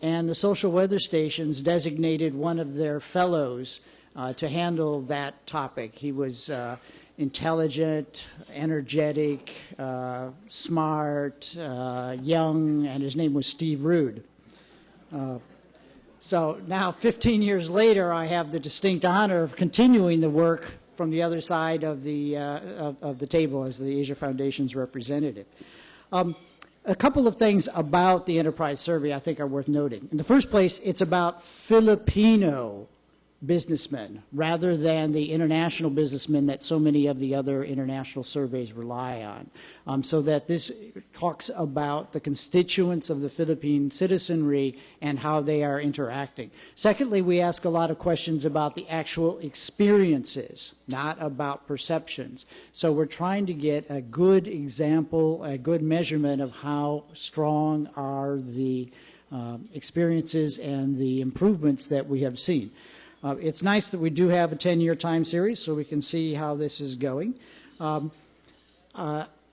And the social weather stations designated one of their fellows to handle that topic. He was intelligent, energetic, smart, young, and his name was Steve Rood. So now, 15 years later, I have the distinct honor of continuing the work from the other side of the table as the Asia Foundation's representative. A couple of things about the Enterprise Survey I think are worth noting. In the first place, it's about Filipino businessmen rather than the international businessmen that so many of the other international surveys rely on. So that this talks about the constituents of the Philippine citizenry and how they are interacting. Secondly, we ask a lot of questions about the actual experiences, not about perceptions. So we're trying to get a good example, a good measurement of how strong are the experiences and the improvements that we have seen. It's nice that we do have a 10-year time series so we can see how this is going. I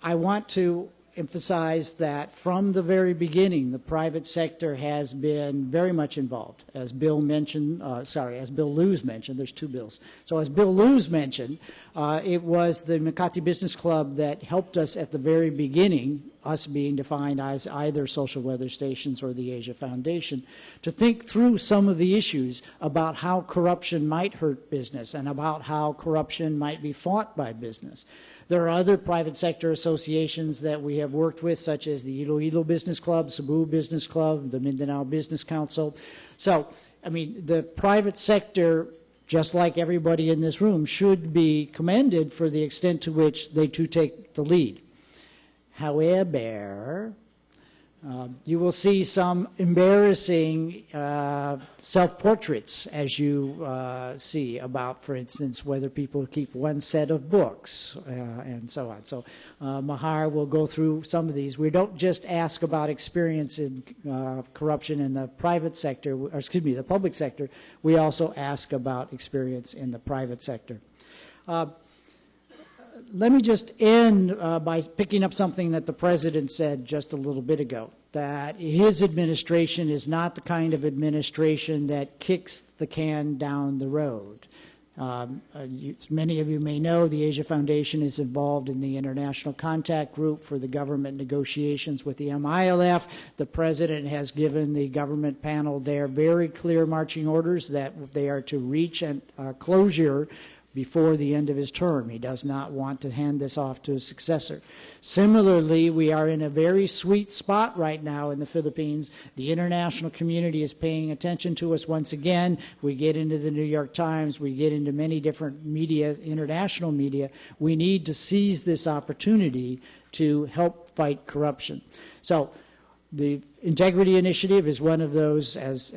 want to emphasize that from the very beginning, the private sector has been very much involved. As Bill mentioned, as Bill Luz mentioned, there's two bills. So as Bill Luz mentioned, it was the Makati Business Club that helped us at the very beginning, us being defined as either social weather stations or the Asia Foundation, to think through some of the issues about how corruption might hurt business and about how corruption might be fought by business. There are other private sector associations that we have worked with, such as the Iloilo Business Club, Cebu Business Club, the Mindanao Business Council. So, I mean, the private sector, just like everybody in this room, should be commended for the extent to which they too take the lead. However, you will see some embarrassing self-portraits as you see about, for instance, whether people keep one set of books and so on. So Mahar will go through some of these. We don't just ask about experience in corruption in the private sector, or excuse me, the public sector. We also ask about experience in the private sector. Let me just end by picking up something that the President said just a little bit ago, that his administration is not the kind of administration that kicks the can down the road. Many of you may know the Asia Foundation is involved in the International Contact Group for the government negotiations with the MILF. The President has given the government panel their very clear marching orders that they are to reach a closure before the end of his term. He does not want to hand this off to his successor. Similarly, we are in a very sweet spot right now in the Philippines. The international community is paying attention to us once again. We get into the New York Times. We get into many different media, international media. We need to seize this opportunity to help fight corruption. So the Integrity Initiative is one of those, as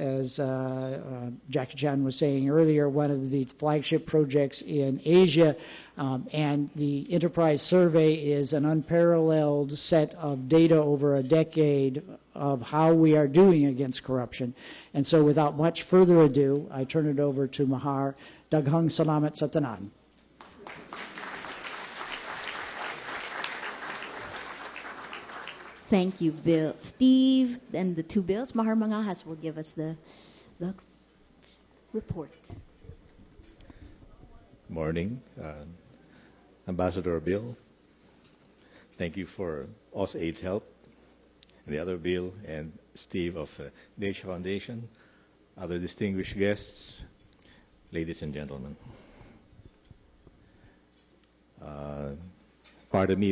Jackie Chan was saying earlier, one of the flagship projects in Asia. And the Enterprise Survey is an unparalleled set of data over a decade of how we are doing against corruption. And so without much further ado, I turn it over to Mahar. Daghang salamat sa tanan. Thank you, Bill. Steve and the two bills. Mahar Mangahas will give us the report. Morning, Ambassador Bill. Thank you for AusAid's help, and the other Bill and Steve of the Asia Foundation, other distinguished guests, ladies and gentlemen. Pardon me